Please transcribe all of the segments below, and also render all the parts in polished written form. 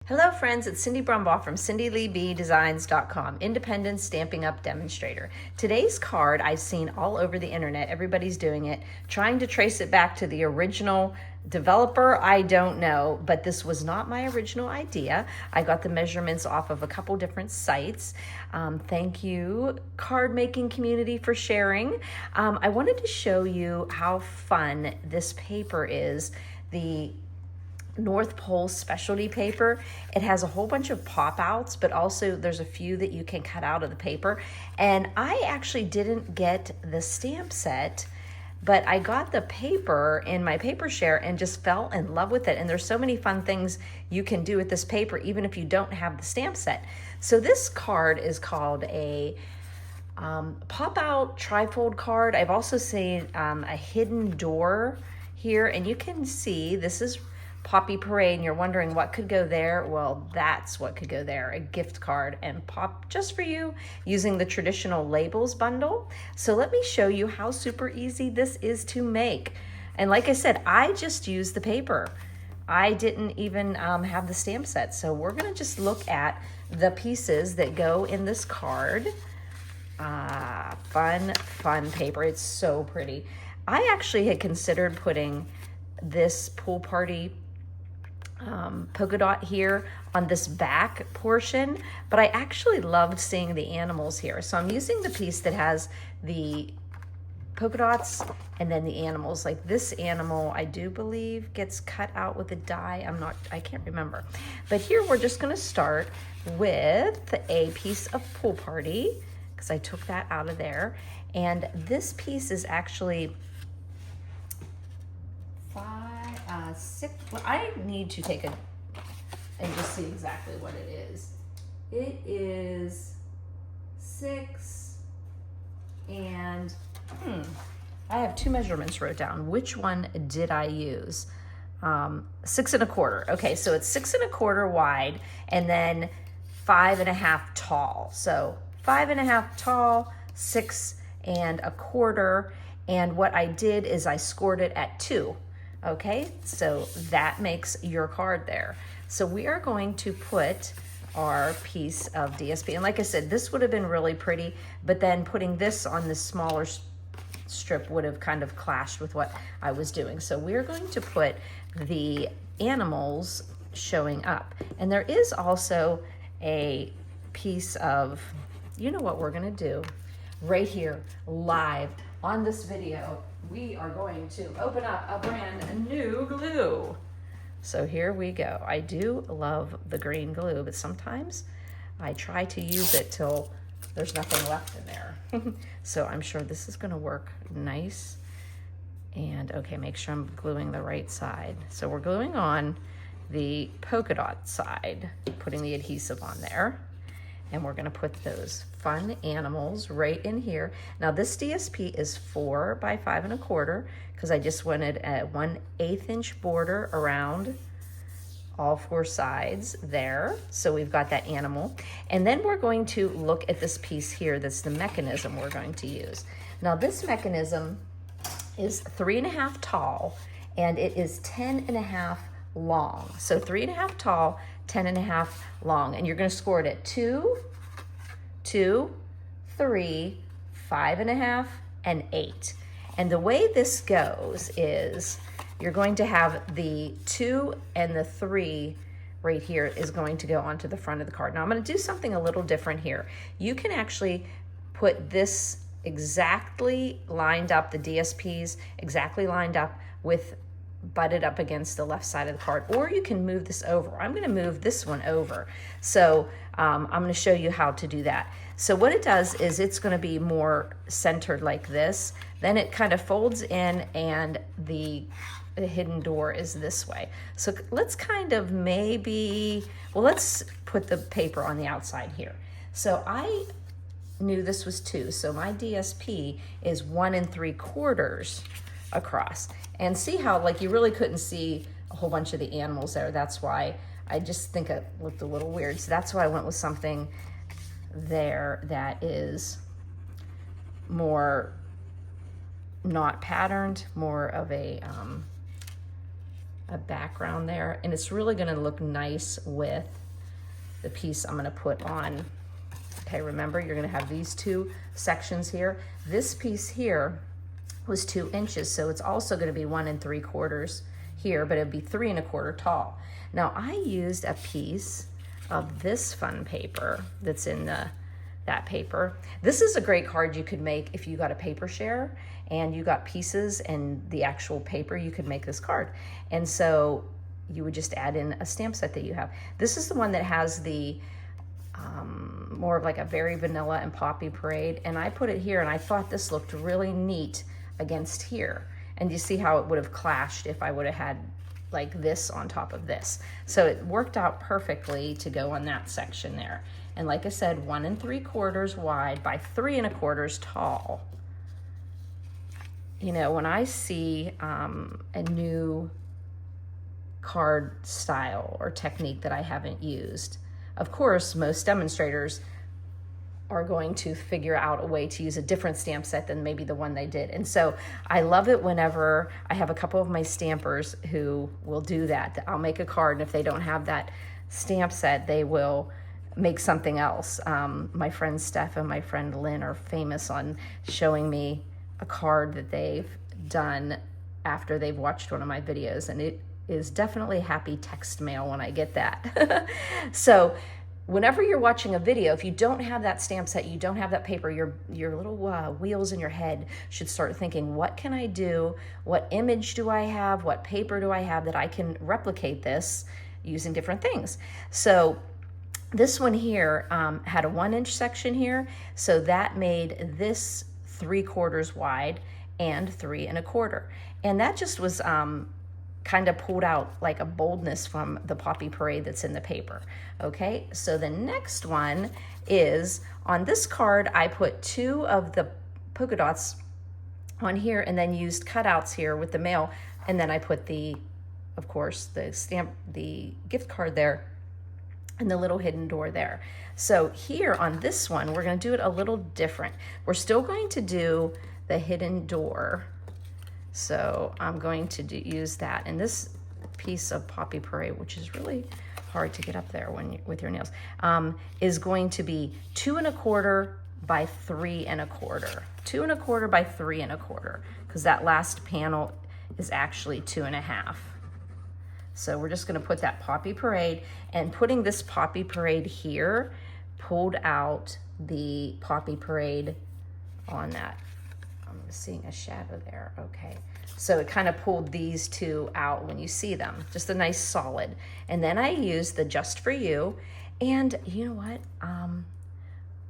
Hello friends, it's Cindy Brumbaugh from CindyLeeBDesigns.com, independent Stampin' Up! Demonstrator. Today's card I've seen all over the internet, everybody's doing it, trying to trace it back to the original developer, I don't know, but this was not my original idea. I got the measurements off of a couple different sites. Thank you, card making community, for sharing. I wanted to show you how fun this paper is. The North Pole specialty paper. It has a whole bunch of pop outs, but also there's a few that you can cut out of the paper. And I actually didn't get the stamp set, but I got the paper in my paper share and just fell in love with it. And there's so many fun things you can do with this paper, even if you don't have the stamp set. So this card is called a pop out trifold card. I've also seen a hidden door here, and you can see this is Poppy Parade, and you're wondering what could go there. Well, that's what could go there, a gift card and pop just for you using the traditional labels bundle. So let me show you how super easy this is to make. And like I said, I just used the paper. I didn't even have the stamp set. So we're gonna just look at the pieces that go in this card. Fun paper, it's so pretty. I actually had considered putting this pool party polka dot here on this back portion, but I actually loved seeing the animals here. So I'm using the piece that has the polka dots and then the animals. Like this animal, I do believe gets cut out with a die. I can't remember. But here we're just gonna start with a piece of pool party because I took that out of there. And this piece is actually six. Well, I need to take and just see exactly what it is. It is 6 and I have two measurements wrote down. Which one did I use? 6 1/4. Okay, so it's 6 1/4 wide and then 5 1/2 tall. So 5 1/2 tall, 6 1/4. And what I did is I scored it at 2. Okay, so that makes your card there. So we are going to put our piece of DSP. And like I said, this would have been really pretty, but then putting this on this smaller strip would have kind of clashed with what I was doing. So we're going to put the animals showing up. And there is also a piece of, you know what we're gonna do right here, live on this video. We are going to open up a brand new glue. So here we go. I do love the green glue, but sometimes I try to use it till there's nothing left in there. So I'm sure this is gonna work nice. And okay, make sure I'm gluing the right side. So we're gluing on the polka dot side, putting the adhesive on there. And we're gonna put those fun animals right in here. Now this DSP is 4 by 5 1/4 because I just wanted a 1/8 inch border around all 4 sides there. So we've got that animal. And then we're going to look at this piece here. That's the mechanism we're going to use. Now this mechanism is 3 1/2 tall and it is 10 1/2 long. So 3 1/2 tall, 10 1/2 long, and you're going to score it at 2, 2, 3, 5 1/2, and 8. And the way this goes is you're going to have the 2 and the 3 right here is going to go onto the front of the card. Now I'm going to do something a little different here. You can actually put this exactly lined up, the DSPs exactly lined up with butted up against the left side of the card, or you can move this over. I'm going to move this one over. So I'm going to show you how to do that. So what it does is it's going to be more centered like this. Then it kind of folds in and the hidden door is this way. So let's kind of let's put the paper on the outside here. So I knew this was 2. So my DSP is 1 3/4 across. And see how like you really couldn't see a whole bunch of the animals there. That's why I just think it looked a little weird. So that's why I went with something there that is more not patterned, more of a a background there, and it's really gonna look nice with the piece I'm gonna put on. Okay, remember, you're gonna have these two sections here. This piece here was 2 inches, so it's also gonna be 1 3/4 here, but it'd be 3 1/4 tall. Now I used a piece of this fun paper that's in that paper. This is a great card you could make if you got a paper share and you got pieces and the actual paper, you could make this card. And so you would just add in a stamp set that you have. This is the one that has the more of like a very vanilla and poppy parade, and I put it here, and I thought this looked really neat against here. And you see how it would have clashed if I would have had like this on top of this. So it worked out perfectly to go on that section there. And like I said, 1 3/4 wide by 3 1/4 tall. You know, when I see a new card style or technique that I haven't used, of course, most demonstrators are going to figure out a way to use a different stamp set than maybe the one they did. And so I love it whenever I have a couple of my stampers who will do that. I'll make a card, and if they don't have that stamp set, they will make something else. My friend Steph and my friend Lynn are famous on showing me a card that they've done after they've watched one of my videos, and it is definitely happy text mail when I get that. So whenever you're watching a video, if you don't have that stamp set, you don't have that paper, your little wheels in your head should start thinking, what can I do? What image do I have? What paper do I have that I can replicate this using different things? So this one here had a 1 inch section here, so that made this 3/4 wide and 3 1/4. And that just was kind of pulled out like a boldness from the poppy parade that's in the paper. Okay, so the next one is on this card, I put 2 of the polka dots on here and then used cutouts here with the mail. And then I put of course, the gift card there and the little hidden door there. So here on this one, we're gonna do it a little different. We're still going to do the hidden door. So I'm going to use that. And this piece of poppy parade, which is really hard to get up there with your nails, is going to be 2 1/4 by 3 1/4. 2 1/4 by 3 1/4, because that last panel is actually 2 1/2. So we're just gonna put that poppy parade, and putting this poppy parade here pulled out the poppy parade on that. I'm seeing a shadow there, okay. So it kind of pulled these two out when you see them, just a nice solid. And then I used the Just For You, and you know what?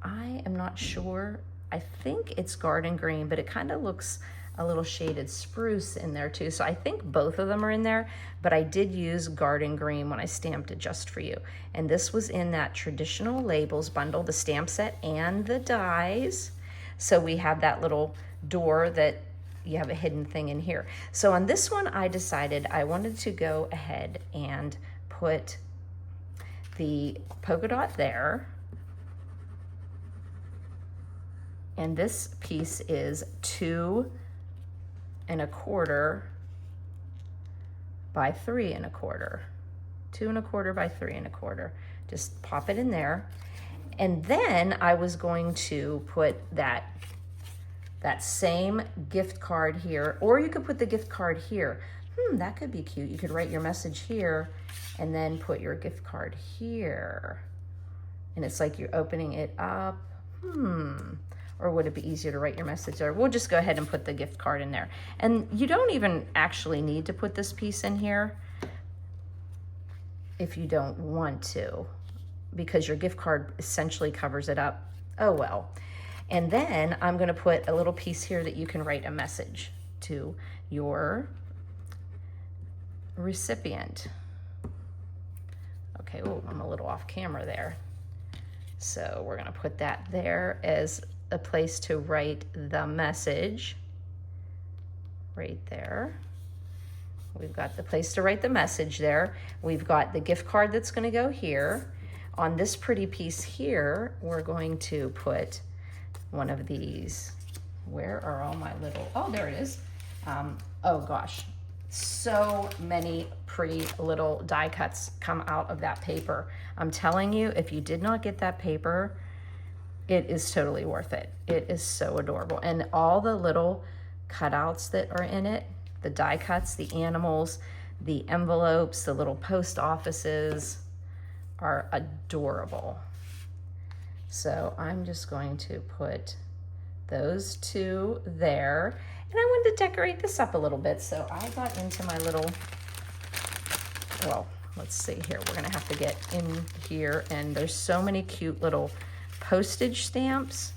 I am not sure. I think it's garden green, but it kind of looks a little shaded spruce in there too. So I think both of them are in there, but I did use garden green when I stamped it Just For You. And this was in that traditional labels bundle, the stamp set and the dies. So we have that little door that you have a hidden thing in here. So on this one, I decided I wanted to go ahead and put the polka dot there. And this piece is 2 1/4 by 3 1/4. 2 1/4 by 3 1/4. Just pop it in there. And then I was going to put that same gift card here, or you could put the gift card here. That could be cute. You could write your message here and then put your gift card here. And it's like you're opening it up. Or would it be easier to write your message there? We'll just go ahead and put the gift card in there. And you don't even actually need to put this piece in here if you don't want to, because your gift card essentially covers it up. Oh well. And then I'm gonna put a little piece here that you can write a message to your recipient. Okay, oh, I'm a little off camera there. So we're gonna put that there as a place to write the message right there. We've got the place to write the message there. We've got the gift card that's going to go here. On this pretty piece here, we're going to put one of these. Where are all my little, oh, there it is. Oh gosh, So many pretty little die cuts come out of that paper. I'm telling you, if you did not get that paper, it is totally worth it. It is so adorable. And all the little cutouts that are in it, the die cuts, the animals, the envelopes, the little post offices are adorable. So I'm just going to put those two there. And I wanted to decorate this up a little bit. So I got into my little, well, let's see here. We're gonna have to get in here, and there's so many cute little postage stamps.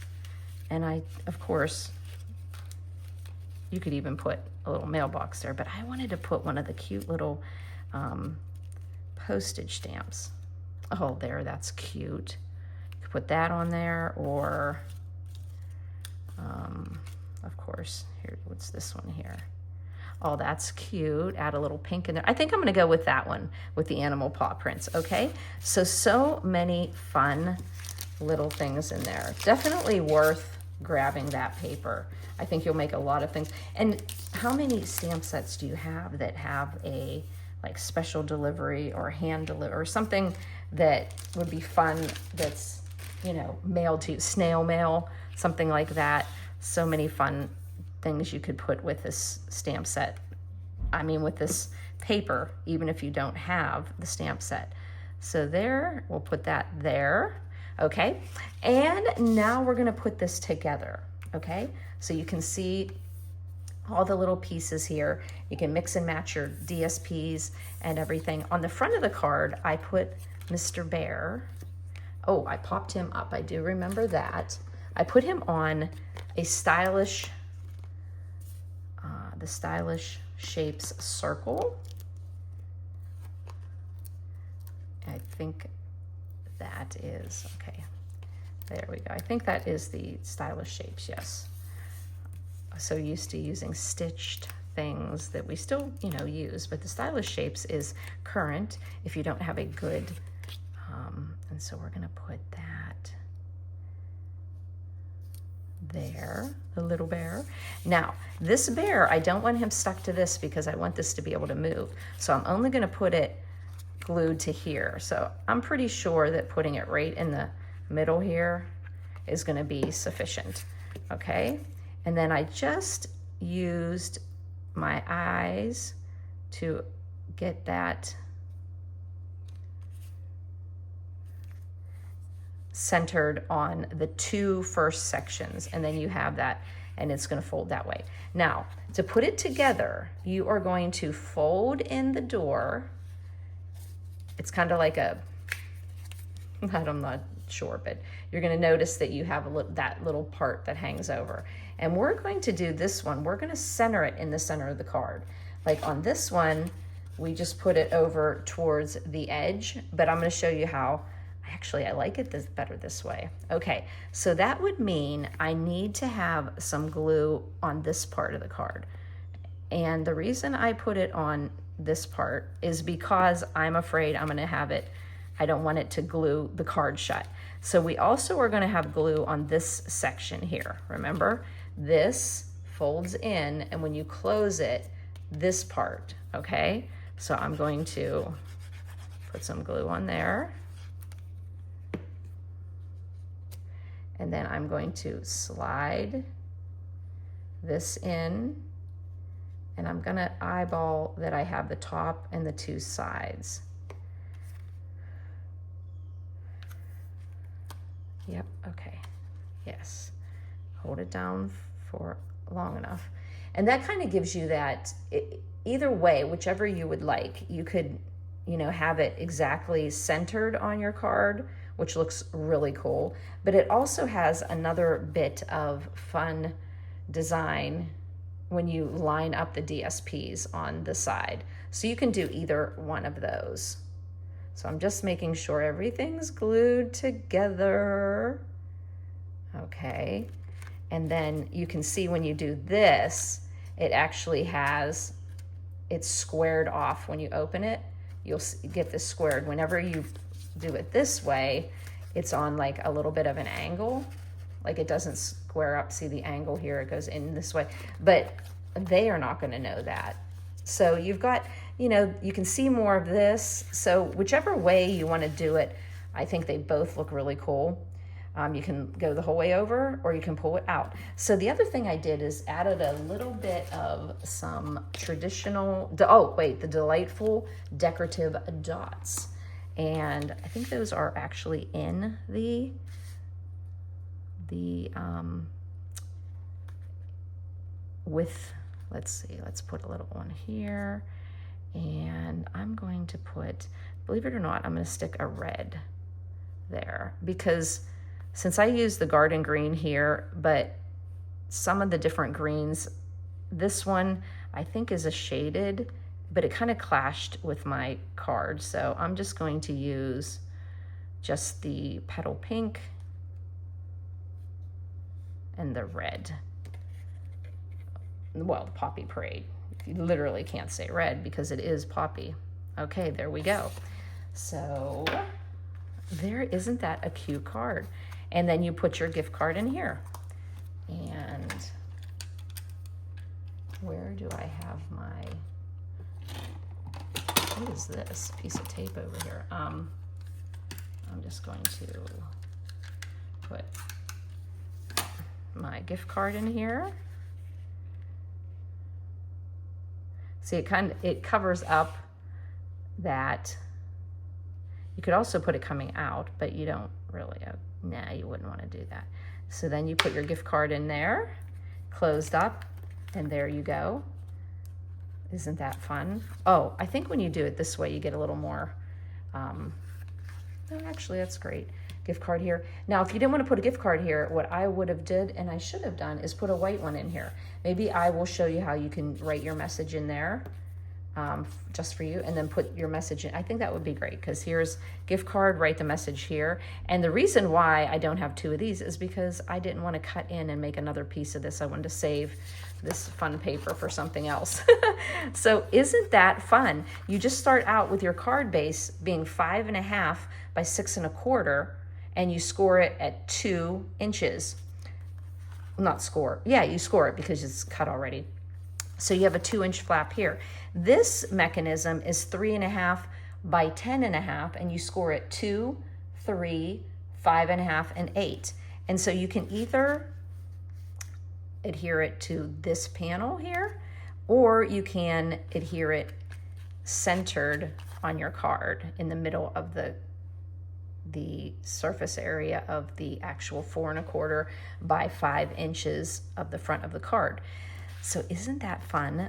And I, of course, you could even put a little mailbox there, but I wanted to put one of the cute little postage stamps. Oh, there, that's cute. You could put that on there, or of course, here, what's this one here? Oh, that's cute. Add a little pink in there. I think I'm gonna go with that one with the animal paw prints, okay? So many fun little things in there. Definitely worth grabbing that paper. I think you'll make a lot of things. And how many stamp sets do you have that have a like special delivery or hand deliver or something that would be fun, that's, you know, mailed to you, snail mail, something like that? So many fun things you could put with this stamp set. I mean, with this paper, even if you don't have the stamp set. So there, we'll put that there, okay? And now we're gonna put this together, okay? So you can see all the little pieces here. You can mix and match your DSPs and everything. On the front of the card, I put Mr. Bear. Oh, I popped him up, I do remember that. I put him on a stylish, the Stylish Shapes circle. I think that is, okay, there we go. I think that is the Stylish Shapes, yes. So used to using stitched things that we still, you know, use, but the Stylish Shapes is current if you don't have a good, and so we're gonna put that there, the little bear. Now, this bear, I don't want him stuck to this because I want this to be able to move. So I'm only gonna put it glued to here. So I'm pretty sure that putting it right in the middle here is gonna be sufficient, okay? And then I just used my eyes to get that centered on the two first sections, and then you have that, and it's gonna fold that way. Now, to put it together, you are going to fold in the door. It's kind of like a, I'm not sure, but you're gonna notice that you have that little part that hangs over. And we're going to do this one, we're gonna center it in the center of the card. Like on this one, we just put it over towards the edge, but I'm gonna show you how. Actually, I like it better this way. Okay, so that would mean I need to have some glue on this part of the card. And the reason I put it on this part is because I'm afraid I'm gonna have it, I don't want it to glue the card shut. So we also are gonna have glue on this section here. Remember, this folds in, and when you close it, this part, okay? So I'm going to put some glue on there. And then I'm going to slide this in, and I'm gonna eyeball that I have the top and the two sides. Yep, okay, yes. Hold it down for long enough. And that kind of gives you that, either way, whichever you would like, you could, you know, have it exactly centered on your card, which looks really cool, but it also has another bit of fun design when you line up the DSPs on the side. So you can do either one of those. So I'm just making sure everything's glued together. Okay, and then you can see when you do this, it actually has, it's squared off when you open it. You'll get this squared. Whenever you do it this way, it's on like a little bit of an angle, like it doesn't square up. See the angle here, it goes in this way, but they are not going to know that. So you've got, you know, you can see more of this. So whichever way you want to do it, I think they both look really cool. You can go the whole way over or you can pull it out. So the other thing I did is added a little bit of some traditional, the delightful decorative dots. And I think those are actually in let's see, let's put a little one here. And I'm going to put, believe it or not, I'm going to stick a red there because since I use the garden green here, but some of the different greens, this one I think is a shaded, but it kind of clashed with my card. So I'm just going to use just the petal pink and the red. Well, Poppy Parade. You literally can't say red because it is poppy. Okay, there we go. So isn't that a cute card? And then you put your gift card in here. And where do I have my, what is this piece of tape over here? I'm just going to put my gift card in here. See, it covers up that. You could also put it coming out, but you don't really, nah, you wouldn't want to do that. So then you put your gift card in there, closed up, and there you go. Isn't that fun? Oh, I think when you do it this way, you get a little more, actually, that's great. Gift card here. Now, if you didn't want to put a gift card here, what I would have did, and I should have done, is put a white one in here. Maybe I will show you how you can write your message in there just for you, and then put your message in. I think that would be great because here's gift card, write the message here. And the reason why I don't have two of these is because I didn't want to cut in and make another piece of this. I wanted to save this fun paper for something else. So isn't that fun? You just start out with your card base being 5.5 by 6 1/4, and you score it at 2 inches. Not score, yeah, you score it because it's cut already. So you have a 2-inch flap here. This mechanism is 3.5 by 10.5, and you score it 2, 3, 5.5, and 8. And so you can either adhere it to this panel here, or you can adhere it centered on your card in the middle of the surface area of the actual 4 1/4 by 5 inches of the front of the card. So isn't that fun?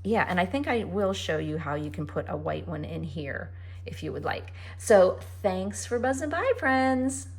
Yeah, and I think I will show you how you can put a white one in here if you would like. So thanks for buzzing by, friends.